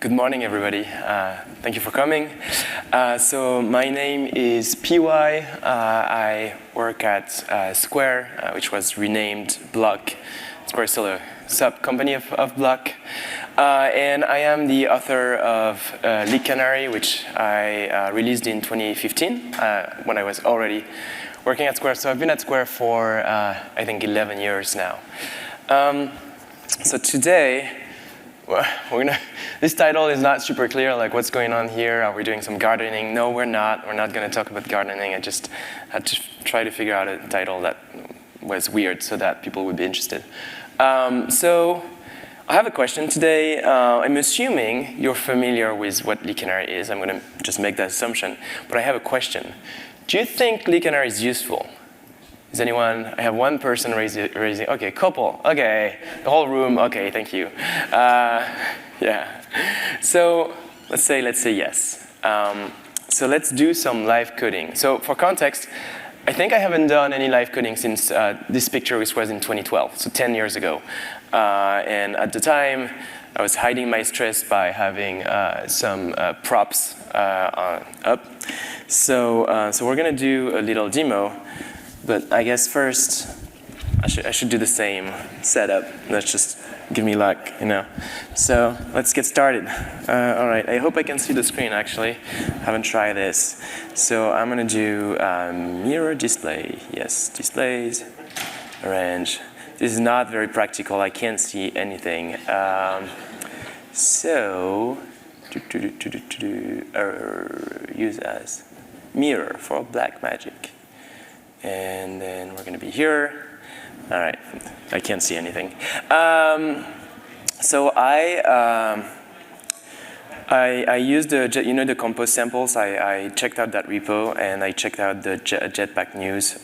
Good morning, everybody. Thank you for coming. So my name is PY. I work at Square, which was renamed Block. Square is still a sub-company of Block. And I am the author of LeakCanary, which I released in 2015 when I was already working at Square. So I've been at Square for, I think, 11 years now. So today, this title is not super clear, like what's going on here? Are we doing some gardening? No, we're not. We're not going to talk about gardening. I just had to try to figure out a title that was weird so that people would be interested. So I have a question today. I'm assuming you're familiar with what LeakCanary is. I'm going to just make that assumption. But I have a question. Do you think LeakCanary is useful? Is anyone? I have one person raising. Okay, couple. Okay, the whole room. Okay, thank you. Yeah. So let's say yes. So let's do some live coding. So for context, I think I haven't done any live coding since this picture, which was in 2012, so 10 years ago. And at the time, I was hiding my stress by having some props up. So we're gonna do a little demo. But I guess first, I should do the same setup. Let's just give me luck, you know. So let's get started. All right, I hope I can see the screen, actually. I haven't tried this. So I'm going to do mirror display. Yes, displays, arrange. This is not very practical. I can't see anything. So, use as mirror for black magic. And then we're going to be here. All right, I can't see anything. So I used the compose samples. I checked out that repo and I checked out the Jetpack News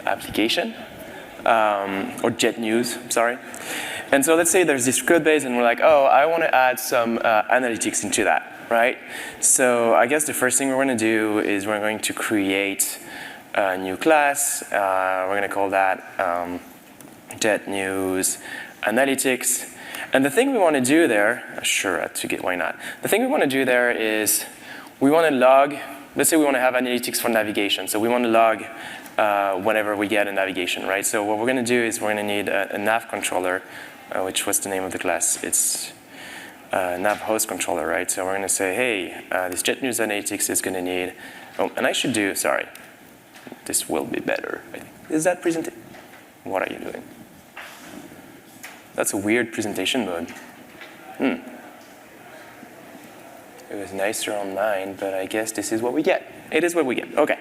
application, or Jet News, sorry. And so let's say there's this code base and we're like, oh, I want to add some analytics into that, right? So I guess the first thing we're going to do is we're going to create a new class. We're going to call that Jet News Analytics. And the thing we want to do there, sure, why not? The thing we want to do there is we want to log, let's say we want to have analytics for navigation. So we want to log whenever we get a navigation, right? So what we're going to do is we're going to need a nav controller, which was the name of the class. It's nav host controller, right? So we're going to say, hey, this Jet News Analytics is going to need, and I should do, sorry. This will be better, I think. Is that presentation? What are you doing? That's a weird presentation mode. It was nicer on mine, but I guess this is what we get. It is what we get. Okay.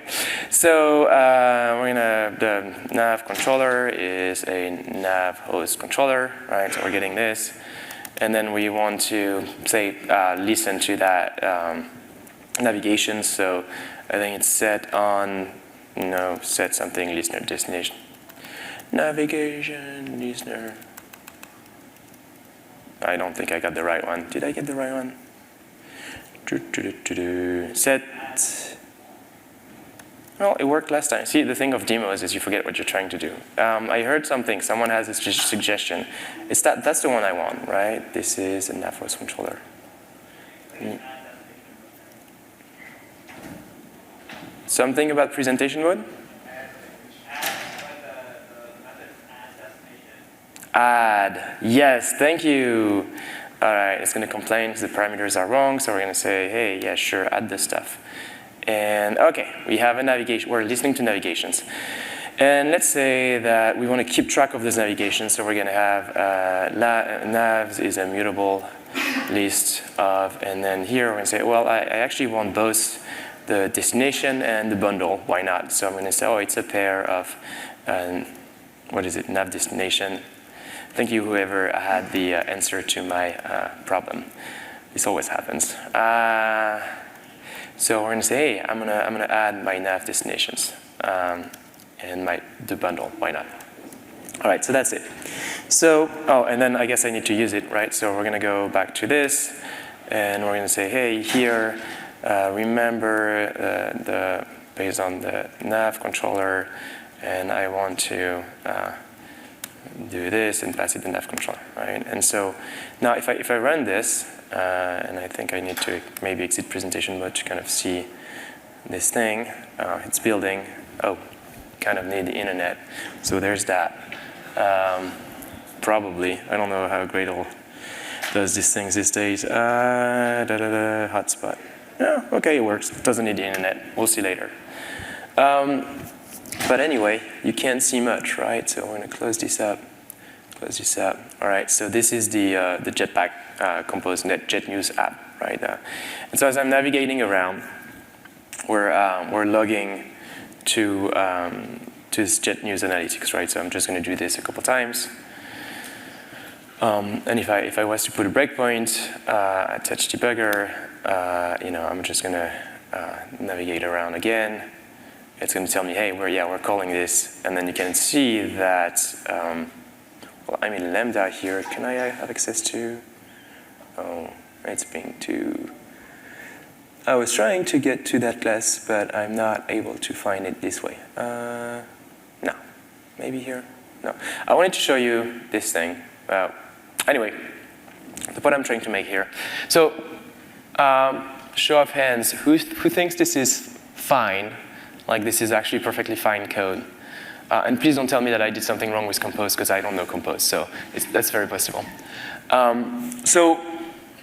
So the nav controller is a nav host controller, right? So we're getting this. And then we want to, say, listen to that navigation. So I think it's set on, set something, listener, destination. Navigation, listener. I don't think I got the right one. Did I get the right one? Set. Well, it worked last time. See, the thing of demos is you forget what you're trying to do. I heard something. Someone has a suggestion. That's the one I want, right? This is a nav host controller. Something about presentation mode? Add. Yes, thank you. All right, it's going to complain because the parameters are wrong. So we're going to say, hey, yeah, sure, add this stuff. And OK, we have a navigation. We're listening to navigations. And let's say that we want to keep track of those navigations. So we're going to have navs is a mutable list of. And then here we're going to say, well, I actually want both the destination and the bundle. Why not? So I'm going to say, oh, it's a pair of, what is it, nav destination. Thank you, whoever had the answer to my problem. This always happens. So we're going to say, hey, I'm gonna add my nav destinations and the bundle. Why not? All right, so that's it. So, and then I guess I need to use it, right? So we're going to go back to this, and we're going to say, hey, here, remember based on the nav controller, and I want to do this and pass it in nav controller, right? And so now if I run this, and I think I need to maybe exit presentation mode to kind of see this thing, it's building. Oh, kind of need the internet. So there's that. Probably, I don't know how Gradle does these things these days. Hotspot. Yeah, okay, it works. It doesn't need the internet. We'll see later. But anyway, you can't see much, right? So I'm going to close this up. Close this up. All right, so this is the Jetpack Compose Jet News app, right? And so as I'm navigating around, we're logging to this Jet News analytics, right? So I'm just going to do this a couple times. And if I was to put a breakpoint, attach debugger, I'm just going to navigate around again. It's going to tell me, hey, we're calling this. And then you can see that, well, I'm in Lambda here. Can I have access to? Oh, it's being too. I was trying to get to that class, but I'm not able to find it this way. No, maybe here. No, I wanted to show you this thing. Anyway, the point I'm trying to make here. So, show of hands, who thinks this is fine? Like this is actually perfectly fine code. And please don't tell me that I did something wrong with Compose, because I don't know Compose, so that's very possible. So,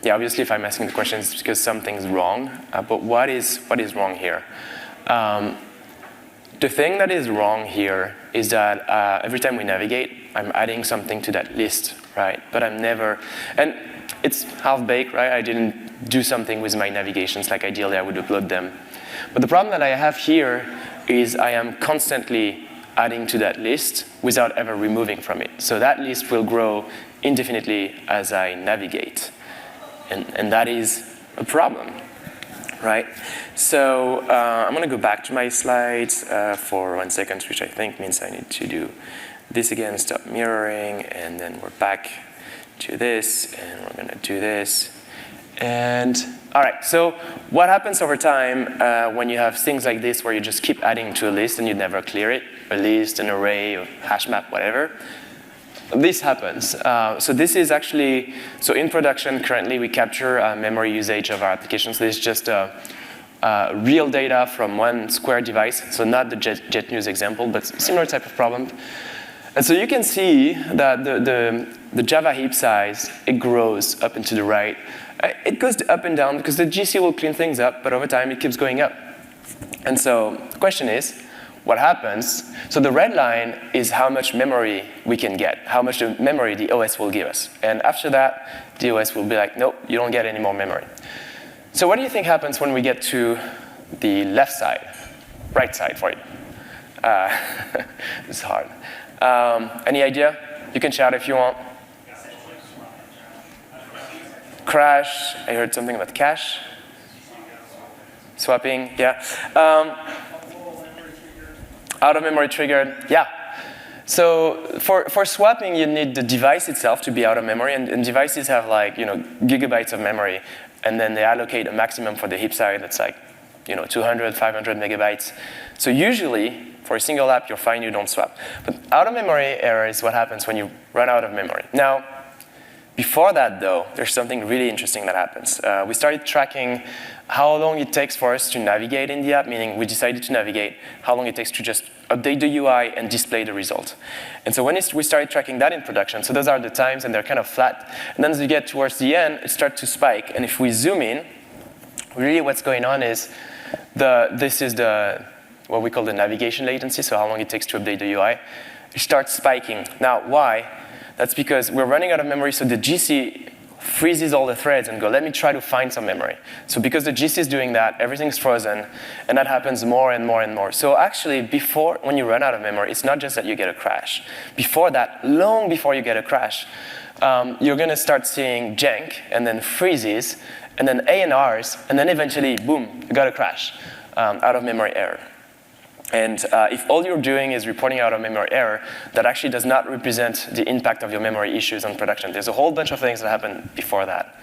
yeah, obviously if I'm asking the question, it's because something's wrong. But what is wrong here? The thing that is wrong here is that every time we navigate, I'm adding something to that list, right? But I'm never, and it's half-baked, right? I didn't do something with my navigations, like ideally I would upload them. But the problem that I have here is I am constantly adding to that list without ever removing from it. So that list will grow indefinitely as I navigate. And that is a problem, right? So I'm going to go back to my slides for 1 second, which I think means I need to do this again, stop mirroring, and then we're back to this, and we're going to do this. And all right, so what happens over time when you have things like this where you just keep adding to a list and you never clear it, a list, an array, a hash map, whatever? This happens. So this is actually, so in production currently we capture memory usage of our applications. This is just real data from one Square device, so not the Jet News example, but similar type of problem. And so you can see that the Java heap size, it grows up and to the right. It goes up and down because the GC will clean things up, but over time it keeps going up. And so the question is, what happens? So the red line is how much memory we can get, how much memory the OS will give us. And after that, the OS will be like, nope, you don't get any more memory. So what do you think happens when we get to the left side, right side for it? It's hard. Any idea? You can shout if you want. Crash, I heard something about cache. Swapping, yeah. Out of memory triggered, yeah. So for swapping, you need the device itself to be out of memory, and devices have like, gigabytes of memory, and then they allocate a maximum for the heap size that's like, 200, 500 megabytes. So usually, for a single app, you're fine, you don't swap. But out of memory error is what happens when you run out of memory. Now, before that, though, there's something really interesting that happens. We started tracking how long it takes for us to navigate in the app, meaning we decided to navigate, how long it takes to just update the UI and display the result. And so when we started tracking that in production, so those are the times, and they're kind of flat. And then as we get towards the end, it starts to spike. And if we zoom in, really what's going on is this is what we call the navigation latency, so how long it takes to update the UI. It starts spiking. Now, why? That's because we're running out of memory, so the GC freezes all the threads and go, let me try to find some memory. So because the GC is doing that, everything's frozen, and that happens more and more and more. So actually, when you run out of memory, it's not just that you get a crash. Before that, long before you get a crash, you're going to start seeing jank, and then freezes, and then ANRs, and then eventually, boom, you got a crash, out of memory error. And if all you're doing is reporting out a memory error, that actually does not represent the impact of your memory issues on production. There's a whole bunch of things that happen before that.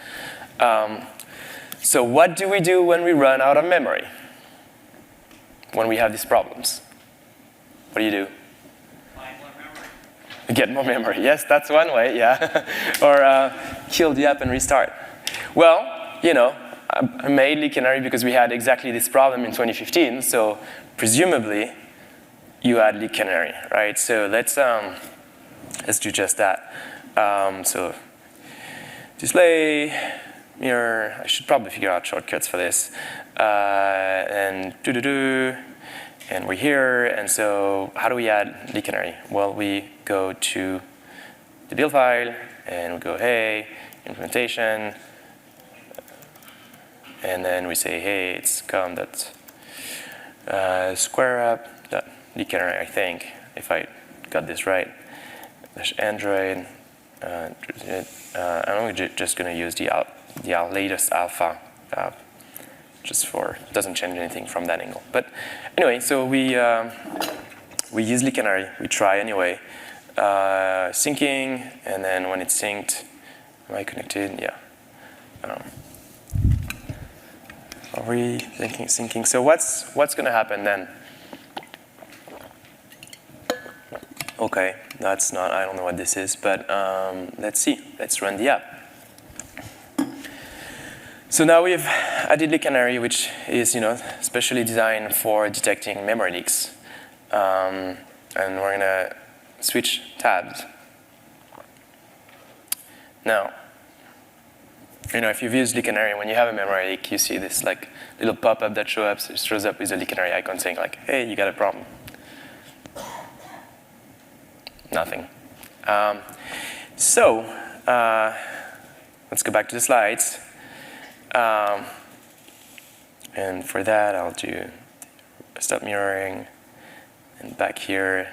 So what do we do when we run out of memory? When we have these problems? What do you do? Get more memory. Yes, that's one way, yeah. Or kill the app and restart. Well, I made LeakCanary because we had exactly this problem in 2015, so presumably you had LeakCanary, right? So let's do just that. So display, mirror, I should probably figure out shortcuts for this. And and we're here, and so how do we add LeakCanary? Well, we go to the build file, and we go, hey, implementation, and then we say, hey, it's com.squareup.LeakCanary, I think, if I got this right, -Android. I'm just going to use the latest alpha, just for, it doesn't change anything from that angle. But anyway, so we use LeakCanary, we try anyway, syncing, and then when it's synced, am I connected? Yeah. Are we syncing? So what's going to happen then? Okay, that's not, I don't know what this is, but let's see. Let's run the app. So now we've added LeakCanary, which is, specially designed for detecting memory leaks. And we're going to switch tabs. Now, if you've used LeakCanary, when you have a memory leak, you see this little pop-up that shows up with a LeakCanary icon saying hey, you got a problem. Nothing. So let's go back to the slides. And for that, I'll do stop mirroring and back here.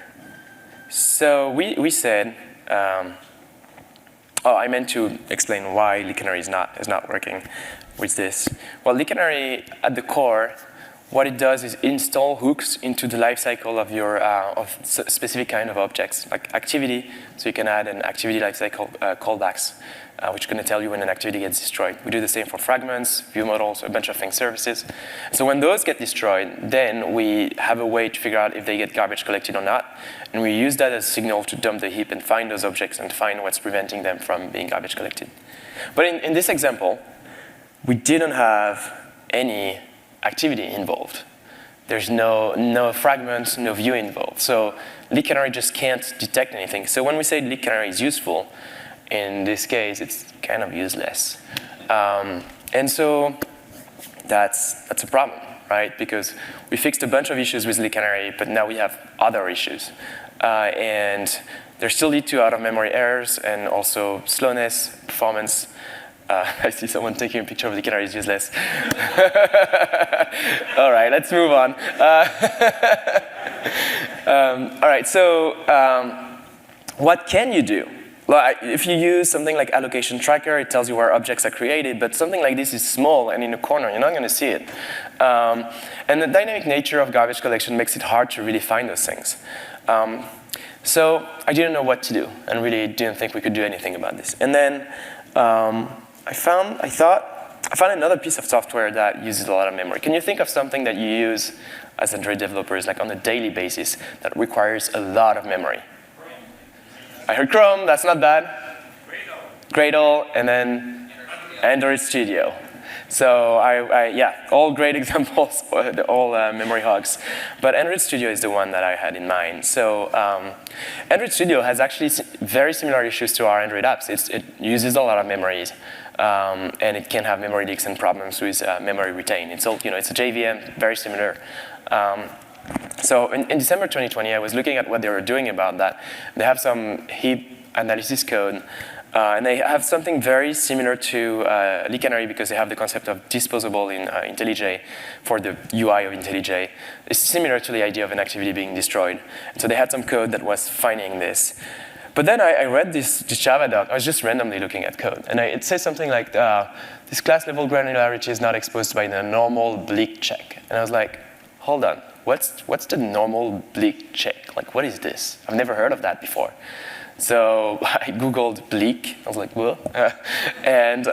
So we said, I meant to explain why LeakCanary is not working with this. Well, LeakCanary at the core, what it does is install hooks into the lifecycle of your of specific kind of objects, like activity. So you can add an activity lifecycle callbacks, which is going to tell you when an activity gets destroyed. We do the same for fragments, view models, a bunch of things, services. So when those get destroyed, then we have a way to figure out if they get garbage collected or not. And we use that as a signal to dump the heap and find those objects and find what's preventing them from being garbage collected. But in this example, we didn't have any activity involved. There's no fragments, no view involved. So LeakCanary just can't detect anything. So when we say LeakCanary is useful, in this case, it's kind of useless. And so that's a problem, right? Because we fixed a bunch of issues with LeakCanary, but now we have other issues. And they still lead to out-of-memory errors and also slowness, performance. I see someone taking a picture of LeakCanary is useless. All right, let's move on. All right, so what can you do? Well, if you use something like allocation tracker, it tells you where objects are created, but something like this is small and in a corner, you're not going to see it. And the dynamic nature of garbage collection makes it hard to really find those things. So I didn't know what to do and really didn't think we could do anything about this. And then I found another piece of software that uses a lot of memory. Can you think of something that you use as Android developers, like on a daily basis, that requires a lot of memory? I heard Chrome, that's not bad. Gradle, and then Android Studio. So yeah, all great examples, all memory hogs. But Android Studio is the one that I had in mind. So Android Studio has actually very similar issues to our Android apps. It uses a lot of memories, and it can have memory leaks and problems with memory retain. It's a JVM, very similar. So in December 2020, I was looking at what they were doing about that. They have some heap analysis code, and they have something very similar to LeakCanary because they have the concept of disposable in IntelliJ for the UI of IntelliJ. It's similar to the idea of an activity being destroyed. And so they had some code that was finding this. But then I read this Java doc. I was just randomly looking at code. And it says something like, this class level granularity is not exposed by the normal bleak check. And I was like, hold on. What's the normal bleak check? Like, what is this? I've never heard of that before. So I Googled Bleak. I was like, whoa. And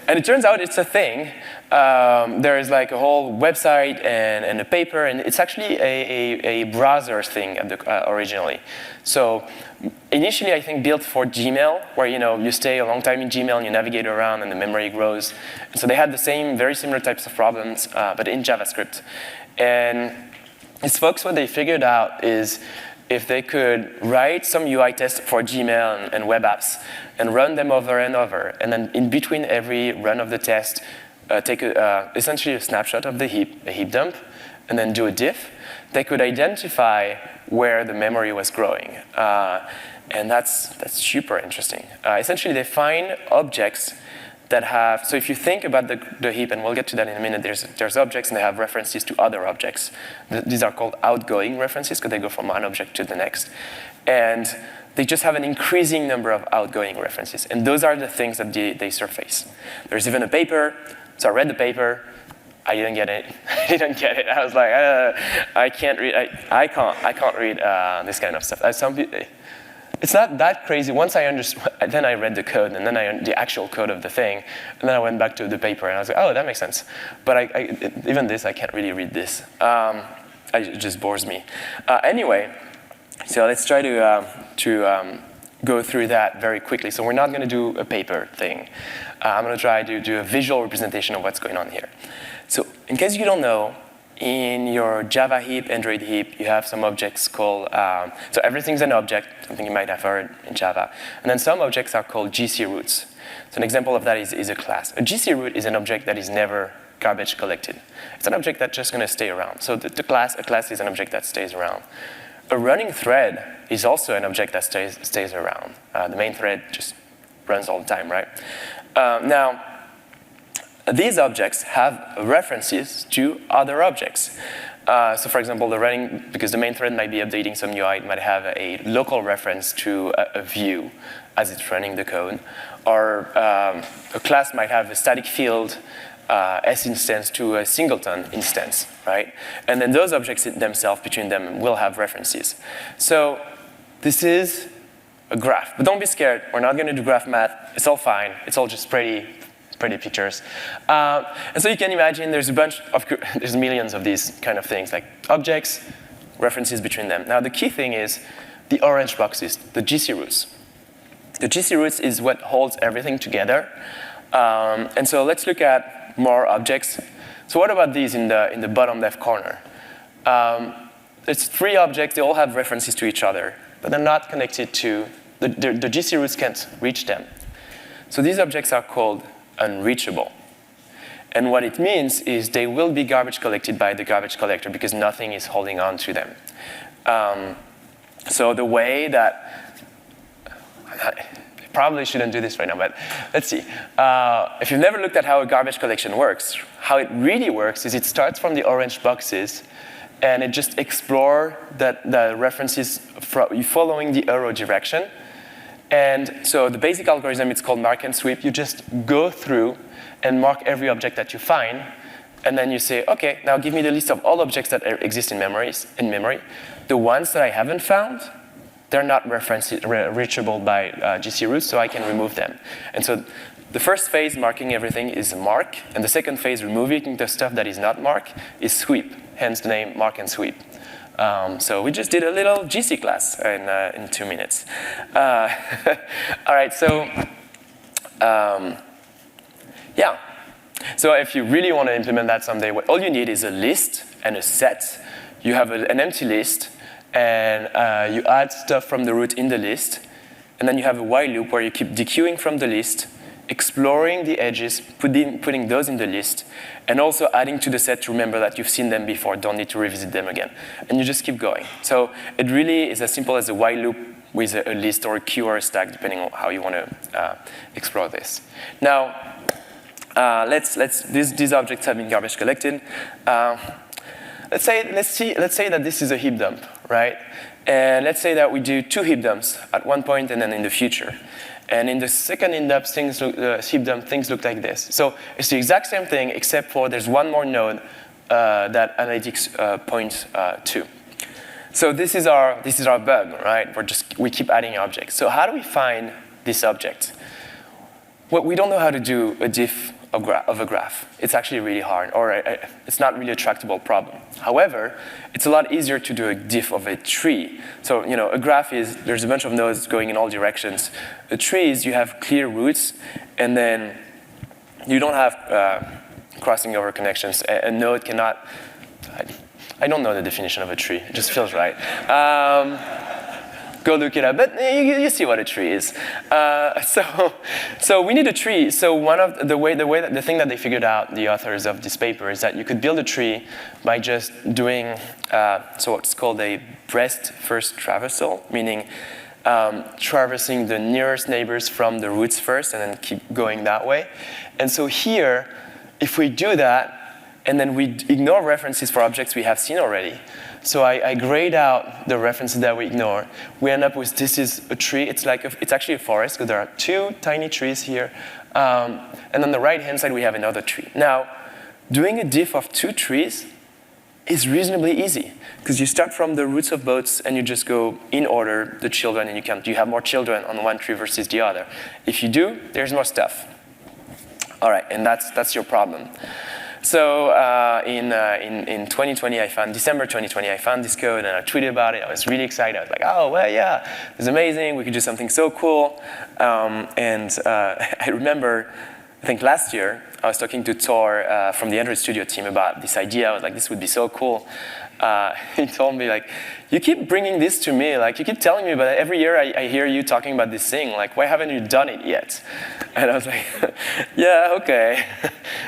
it turns out it's a thing. There is like a whole website and a paper, and it's actually a browser thing originally. So initially, I think built for Gmail, where you stay a long time in Gmail and you navigate around and the memory grows. And so they had the same, very similar types of problems, but in JavaScript. And these folks, what they figured out is if they could write some UI tests for Gmail and web apps and run them over and over, and then in between every run of the test, take essentially a snapshot of the heap, a heap dump, and then do a diff, they could identify where the memory was growing. And that's super interesting. Essentially, they find objects that have, so if you think about the heap, and we'll get to that in a minute, there's objects and they have references to other objects. These are called outgoing references because they go from one object to the next. And they just have an increasing number of outgoing references. And those are the things that they surface. There's even a paper, so I read the paper, I didn't get it. I didn't get it. I was like, I can't read, I can't read this kind of stuff. Some people, it's not that crazy. Once I understood, then I read the code, and then the actual code of the thing, and then I went back to the paper, and I was like, oh, that makes sense. But even this, I can't really read this. It just bores me. Anyway, so let's try to go through that very quickly. So we're not going to do a paper thing. I'm going to try to do a visual representation of what's going on here. So in case you don't know, in your Java heap, Android heap, you have some objects called, so everything's an object, something you might have heard in Java. And then some objects are called GC roots. So an example of that is a class. A GC root is an object that is never garbage collected. It's an object that's just going to stay around. So a class is an object that stays around. A running thread is also an object that stays around. The main thread just runs all the time, right? Now, these objects have references to other objects. So for example, because the main thread might be updating some UI, it might have a local reference to a view as it's running the code. Or a class might have a static field S instance to a singleton instance, right? And then those objects themselves, between them, will have references. So this is a graph. But don't be scared. We're not going to do graph math. It's all fine. It's all just pretty pictures. And so you can imagine there's there's millions of these kind of things, like objects, references between them. Now the key thing is the orange boxes, the GC roots. The GC roots is what holds everything together. And so let's look at more objects. So what about these in the bottom left corner? It's 3 objects, they all have references to each other, but they're not connected to, the GC roots can't reach them. So these objects are called unreachable. And what it means is they will be garbage collected by the garbage collector because nothing is holding on to them. So the way that, I probably shouldn't do this right now, but let's see. If you've never looked at how a garbage collection works, how it really works is it starts from the orange boxes and it just explores the references following the arrow direction. And so the basic algorithm, it's called mark and sweep. You just go through and mark every object that you find, and then you say, okay, now give me the list of all objects that exist in memory. The ones that I haven't found, they're not reachable by GC roots, so I can remove them. And so the first phase, marking everything, is mark, and the second phase, removing the stuff that is not mark, is sweep, hence the name mark and sweep. So we just did a little GC class in 2 minutes. All right, so yeah. So if you really want to implement that someday, all you need is a list and a set. You have an empty list, and you add stuff from the root in the list, and then you have a while loop where you keep dequeuing from the list, exploring the edges, putting those in the list, and also adding to the set to remember that you've seen them before, don't need to revisit them again. And you just keep going. So it really is as simple as a while loop with a list or a queue or a stack, depending on how you want to explore this. Now, these objects have been garbage collected. Let's say that this is a heap dump, right? And let's say that we do 2 heap dumps at one point and then in the future. And in the second heap dump, things look like this. So it's the exact same thing, except for there's one more node that analytics points to. So this is our bug, right? We keep adding objects. So how do we find this object? Well, we don't know how to do a diff of a graph. It's actually really hard, or it's not really a tractable problem. However, it's a lot easier to do a diff of a tree. So, a graph there's a bunch of nodes going in all directions. A tree is you have clear roots, and then you don't have crossing over connections. A node cannot, I don't know the definition of a tree. It just feels right. Go look it up, but you see what a tree is. So we need a tree. So one of the thing that they figured out, the authors of this paper, is that you could build a tree by just doing so what's called a breadth-first traversal, meaning traversing the nearest neighbors from the roots first, and then keep going that way. And so here, if we do that, and then we ignore references for objects we have seen already. So I grayed out the references that we ignore. We end up with this is a tree. It's actually a forest because there are two tiny trees here. And on the right-hand side, we have another tree. Now, doing a diff of two trees is reasonably easy because you start from the roots of both and you just go in order the children, and you have more children on one tree versus the other. If you do, there's more stuff. All right, and that's your problem. So in 2020, December 2020, I found this code and I tweeted about it. I was really excited. I was like, oh, well, yeah, it's amazing. We could do something so cool. I remember, I think last year, I was talking to Tor from the Android Studio team about this idea. I was like, this would be so cool. He told me, like, you keep bringing this to me. Like, you keep telling me about it. Every year I hear you talking about this thing. Like, why haven't you done it yet? And I was like, yeah, okay.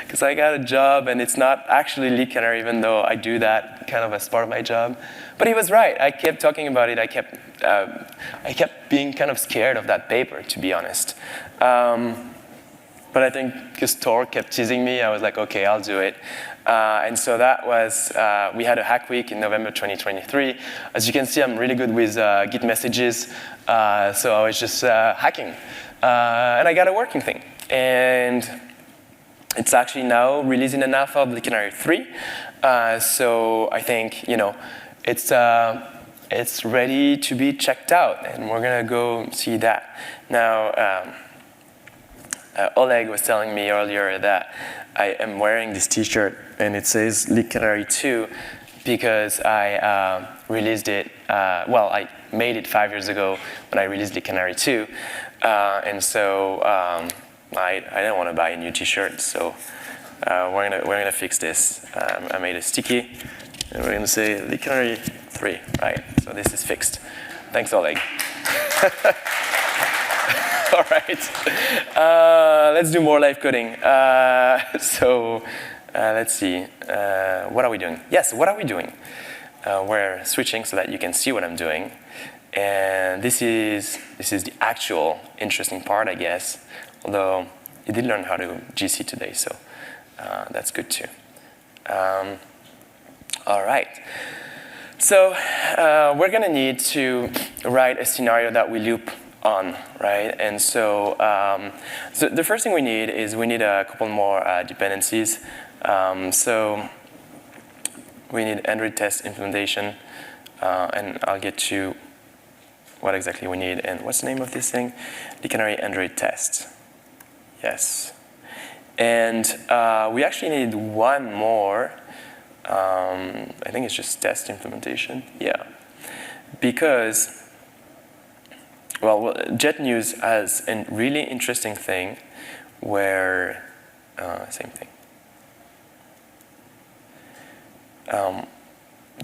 Because I got a job, and it's not actually LeakCanary, even though I do that kind of as part of my job. But he was right. I kept talking about it. I kept being kind of scared of that paper, to be honest. But I think because Tor kept teasing me, I was like, okay, I'll do it. And so that was, we had a hack week in November 2023. As you can see, I'm really good with Git messages. So I was just hacking. And I got a working thing. And it's actually now releasing an alpha of LeakCanary 3. So I think, it's ready to be checked out. And we're going to go see that. Now, Oleg was telling me earlier that I am wearing this T-shirt, and it says LeakCanary 2 because I released it, I made it 5 years ago when I released LeakCanary 2. And so I didn't want to buy a new T-shirt, so we're gonna fix this. I made a sticky, and we're gonna say LeakCanary 3, right? So this is fixed. Thanks, Oleg. All right, let's do more live coding. Let's see. What are we doing? Yes, what are we doing? We're switching so that you can see what I'm doing. And this is the actual interesting part, I guess. Although you did learn how to GC today, so that's good too. All right. So we're going to need to write a scenario that we loop on, right? And so, so the first thing we need is a couple more dependencies. So we need Android test implementation, and I'll get to what exactly we need. And what's the name of this thing? LeakCanary Android test. Yes. And we actually need one more. I think it's just test implementation. Yeah. Because well, Jet News has a really interesting thing where, same thing.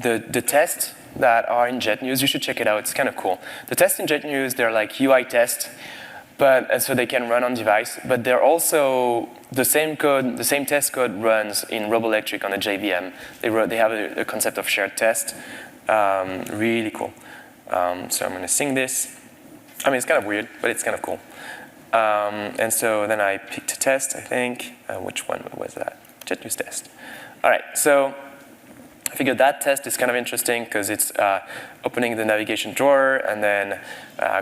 The tests that are in Jet News, you should check it out. It's kind of cool. The tests in Jet News, they're like UI tests, and so they can run on device. But they're also the same code, the same test code runs in Roboelectric on a JVM. They have a concept of shared test. Really cool. So I'm going to sing this. I mean, it's kind of weird, but it's kind of cool. And so then I picked a test, I think. Which one was that? Jet News test. All right, so I figured that test is kind of interesting because it's opening the navigation drawer and then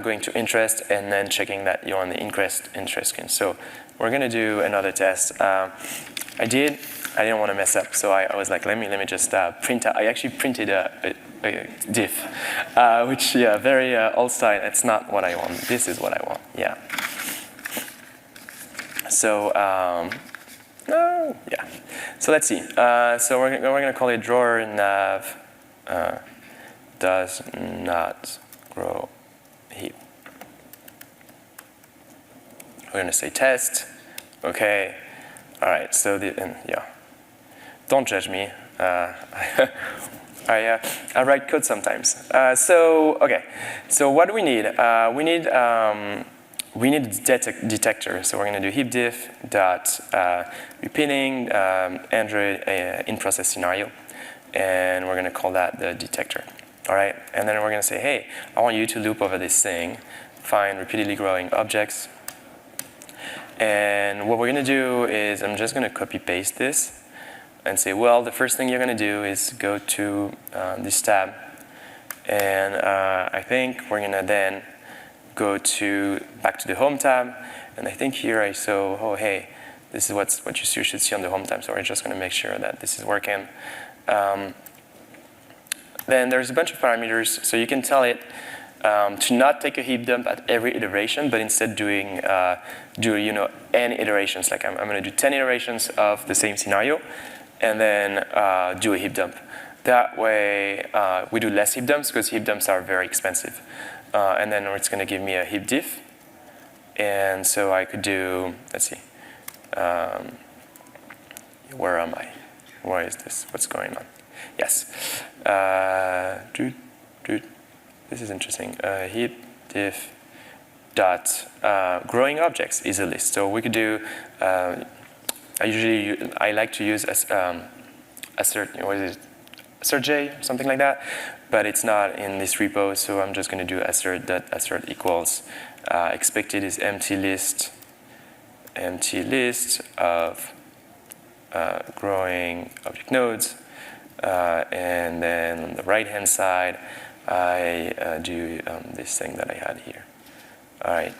going to interest and then checking that you're on the interest screen. So we're going to do another test. I didn't want to mess up, so I was like, let me just print out. I actually printed diff, which, yeah, very old style. It's not what I want. This is what I want, yeah. So, no, yeah. So let's see. So we're going to call it drawer nav does not grow heap. We're going to say test. Okay. All right. So yeah. Don't judge me. I write code sometimes. So okay. So what do we need? We need a detector. So we're going to do heap diff dot repeating Android in process scenario, and we're going to call that the detector. All right. And then we're going to say, hey, I want you to loop over this thing, find repeatedly growing objects. And what we're going to do is I'm just going to copy paste this and say, well, the first thing you're going to do is go to this tab. And I think we're going to then go back to the home tab. And I think here I saw, oh, hey, this is what you should see on the home tab. So we're just going to make sure that this is working. Then there's a bunch of parameters. So you can tell it to not take a heap dump at every iteration, but instead do n iterations. Like I'm going to do 10 iterations of the same scenario, and then do a heap dump. That way, we do less heap dumps because heap dumps are very expensive. And then it's going to give me a heap diff. And so I could do, let's see, where am I? Where is this? What's going on? Yes. This is interesting. Heap diff dot growing objects is a list. So we could do. I like to use assert. What is it? Assert J, something like that. But it's not in this repo, so I'm just going to do assert equals expected is empty list of growing object nodes, and then on the right hand side I do this thing that I had here. All right.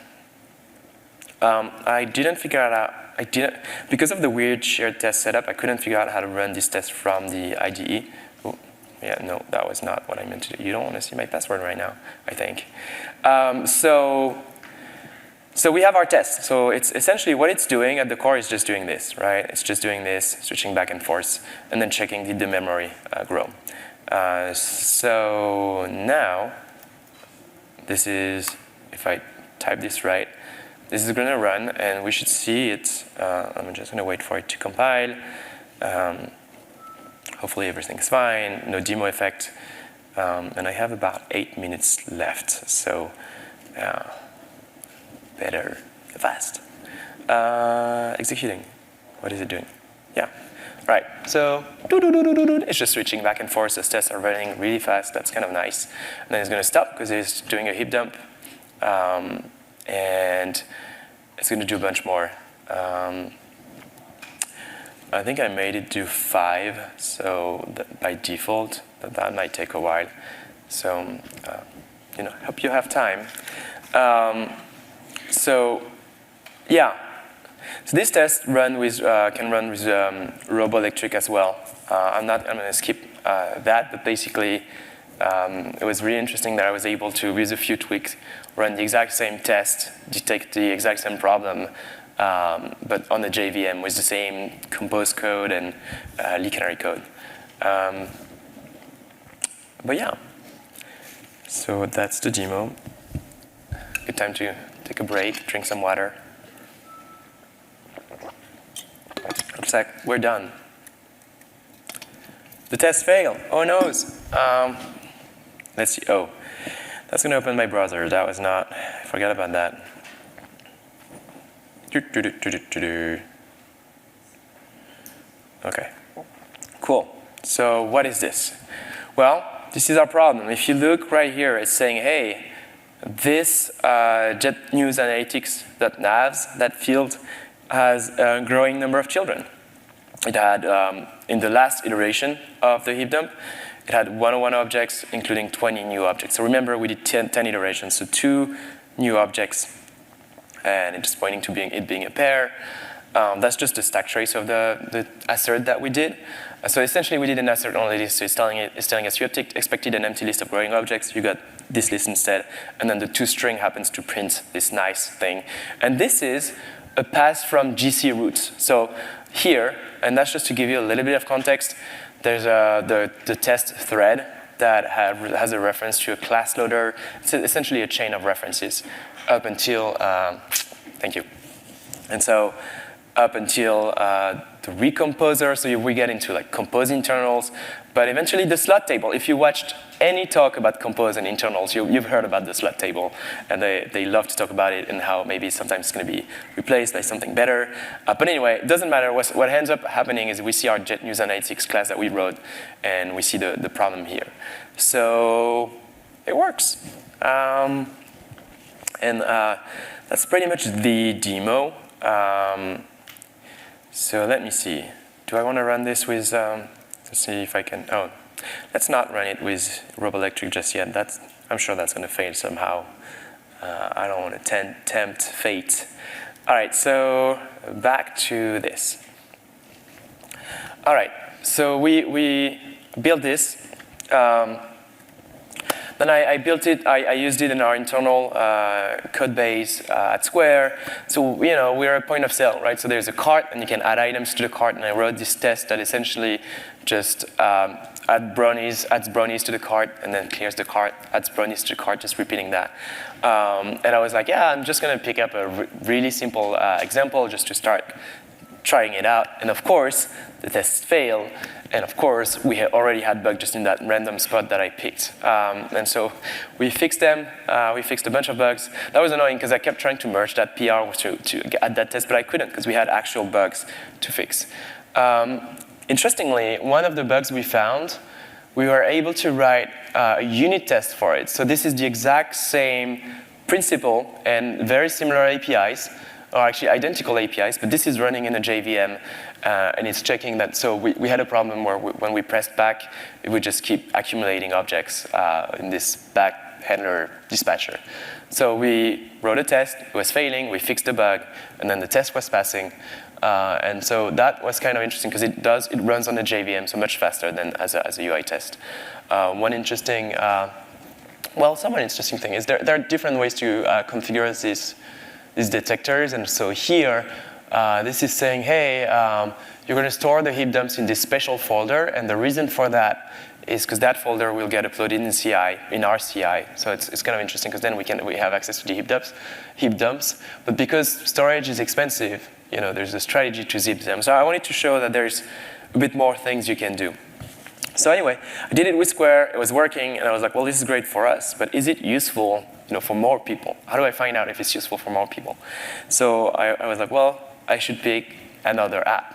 I didn't figure it out. Because of the weird shared test setup, I couldn't figure out how to run this test from the IDE. Oh, yeah, no, that was not what I meant to do. You don't want to see my password right now, I think. So we have our test. So it's essentially what it's doing at the core is just doing this, right? It's just doing this, switching back and forth, and then checking did the memory grow. So now, this is, if I type this right, this is going to run, and we should see it. I'm just going to wait for it to compile. Hopefully everything's fine, no demo effect. And I have about 8 minutes left, so better fast. Executing. What is it doing? Yeah. Right. So it's just switching back and forth. Those tests are running really fast. That's kind of nice. And then it's going to stop because it's doing a heap dump. And it's going to do a bunch more. I think I made it do 5, so by default, that might take a while. So, hope you have time. So this test can run with Roboelectric as well. I'm going to skip that, but basically, it was really interesting that I was able to, with a few tweaks, run the exact same test, detect the exact same problem, but on the JVM with the same compose code and LeakCanary code. But yeah, so that's the demo. Good time to take a break, drink some water. Looks like we're done. The test failed. Oh no. Let's see. Oh, that's going to open my browser. That was not. I forgot about that. Okay. Cool. So what is this? Well, this is our problem. If you look right here, it's saying, hey, this jetnewsanalytics.navs, that field, has a growing number of children. It had, in the last iteration of the heap dump, it had 101 objects, including 20 new objects. So remember, we did 10 iterations, so 2 new objects, and it's pointing to it being a pair. That's just a stack trace of the assert that we did. So essentially, we did an assert on this. So it's telling us you expected an empty list of growing objects. You got this list instead. And then the toString happens to print this nice thing. And this is a pass from GC roots. So here, and that's just to give you a little bit of context, there's the test thread that has a reference to a class loader. It's essentially a chain of references up until, thank you. And so up until the recomposer, so we get into like compose internals, but eventually the slot table. If you watched any talk about compose and internals, you've heard about the slot table, and they love to talk about it and how maybe sometimes it's going to be replaced by something better. But anyway, it doesn't matter. What ends up happening is we see our Jet News Analytics class that we wrote, and we see the problem here. So it works. And that's pretty much the demo. So let me see. Do I want to run this with, let's see if I can, oh, let's not run it with Roboelectric just yet. I'm sure that's going to fail somehow. I don't want to tempt fate. All right, so back to this. All right, so we built this. Then I built it, I used it in our internal code base at Square. So, we're a point of sale, right? So there's a cart, and you can add items to the cart, and I wrote this test that essentially just adds brownies to the cart, and then clears the cart, adds brownies to the cart, just repeating that. And I was like, yeah, I'm just going to pick up a really simple example just to start trying it out. And of course, the tests fail. And of course, we had already had bugs just in that random spot that I picked. And so we fixed them. We fixed a bunch of bugs. That was annoying because I kept trying to merge that PR to add that test, but I couldn't because we had actual bugs to fix. Interestingly, one of the bugs we found, we were able to write a unit test for it. So this is the exact same principle and very similar APIs, or actually identical APIs, but this is running in a JVM, and it's checking that. So we had a problem where when we pressed back, it would just keep accumulating objects in this back handler dispatcher. So we wrote a test, it was failing, we fixed the bug, and then the test was passing. And so that was kind of interesting because it runs on a JVM, so much faster than as a UI test. Somewhat interesting thing is there are different ways to configure these detectors. And so here, this is saying, hey, you're going to store the heap dumps in this special folder, and the reason for that is because that folder will get uploaded in CI, in our CI. So it's kind of interesting because then we have access to the heap dumps. But because storage is expensive, there's a strategy to zip them. So I wanted to show that there's a bit more things you can do. So anyway, I did it with Square. It was working, and I was like, well, this is great for us, but is it useful for more people? How do I find out if it's useful for more people? So I was like, well, I should pick another app.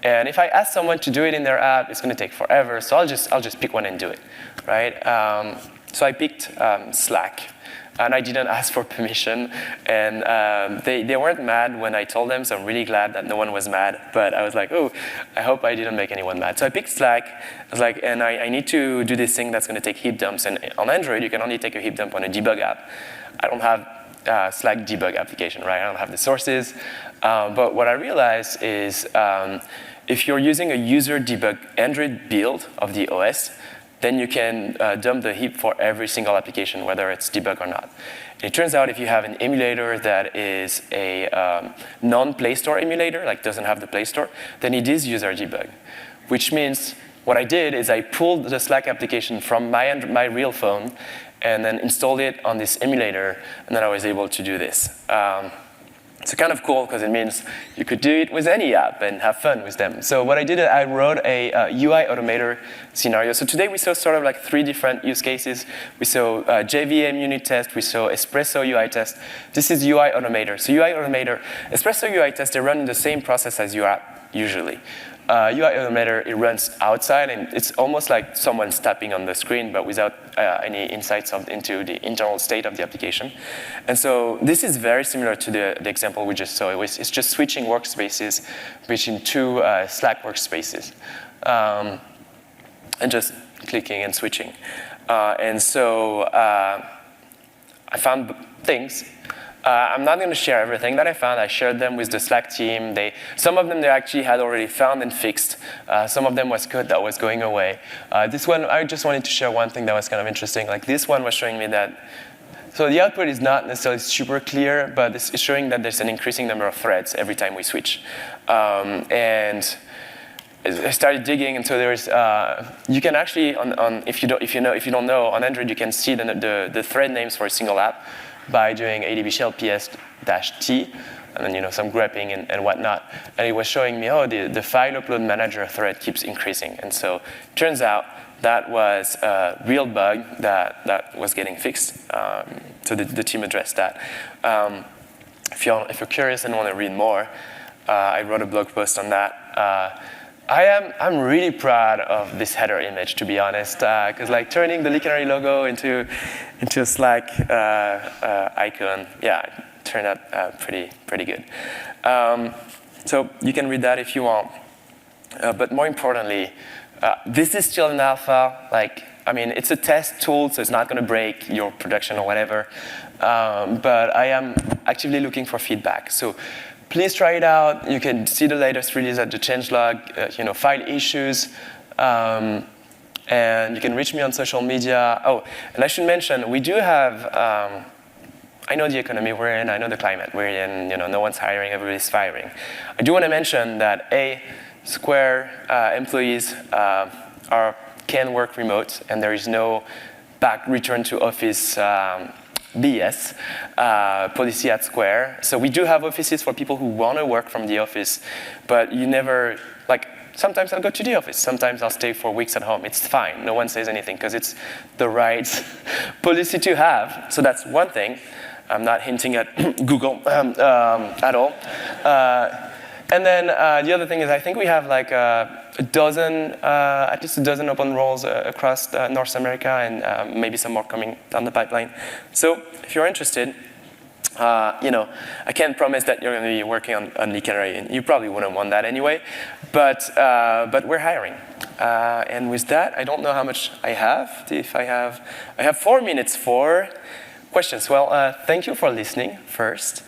And if I ask someone to do it in their app, it's going to take forever. So I'll just pick one and do it, right? So I picked Slack, and I didn't ask for permission. And they weren't mad when I told them. So I'm really glad that no one was mad. But I was like, oh, I hope I didn't make anyone mad. So I picked Slack. I was like, and I need to do this thing that's going to take heap dumps. And on Android, you can only take a heap dump on a debug app. I don't have Slack debug application, right? I don't have the sources. But what I realized is if you're using a user debug Android build of the OS, then you can dump the heap for every single application, whether it's debug or not. And it turns out if you have an emulator that is a non-Play Store emulator, like doesn't have the Play Store, then it is user debug, which means what I did is I pulled the Slack application from my real phone and then installed it on this emulator, and then I was able to do this. It's kind of cool because it means you could do it with any app and have fun with them. So what I did, I wrote a UI automator scenario. So today we saw sort of like 3 different use cases. We saw JVM unit test, we saw Espresso UI test. This is UI automator. So UI automator, Espresso UI test, they run in the same process as your app usually. UI automator, it runs outside, and it's almost like someone's tapping on the screen, but without any insights into the internal state of the application. And so this is very similar to the example we just saw. It's just switching workspaces between 2 Slack workspaces, and just clicking and switching. And so I found things. I'm not going to share everything that I found. I shared them with the Slack team. Some of them they actually had already found and fixed. Some of them was code that was going away. This one, I just wanted to share one thing that was kind of interesting. Like this one was showing me that, so the output is not necessarily super clear, but it's showing that there's an increasing number of threads every time we switch. And I started digging, and so there's you can actually if you don't know, on Android you can see the thread names for a single app by doing adb shell ps-t, and then some grepping and whatnot. And it was showing me, the file upload manager thread keeps increasing. And so it turns out that was a real bug that was getting fixed. So the team addressed that. If you're curious and want to read more, I wrote a blog post on that. I'm really proud of this header image, to be honest, because like turning the LeakCanary logo into a Slack icon, yeah, it turned out pretty good. So you can read that if you want. But more importantly, this is still an alpha. It's a test tool, so it's not going to break your production or whatever. But I am actively looking for feedback. So please try it out. You can see the latest release at the changelog, file issues, and you can reach me on social media. Oh, and I should mention, we do have, I know the economy we're in, I know the climate we're in, no one's hiring, everybody's firing. I do want to mention that Square employees can work remote, and there is no back return to office BS policy at Square. So we do have offices for people who want to work from the office, but you never, sometimes I'll go to the office, sometimes I'll stay for weeks at home. It's fine, no one says anything, because it's the right policy to have. So that's one thing. I'm not hinting at Google at all. And then the other thing is, I think we have at least a dozen open roles across North America, and maybe some more coming down the pipeline. So if you're interested, I can't promise that you're going to be working on LeakCanary, and you probably wouldn't want that anyway. But we're hiring. And with that, I don't know how much I have. I have 4 minutes for questions. Well, thank you for listening first.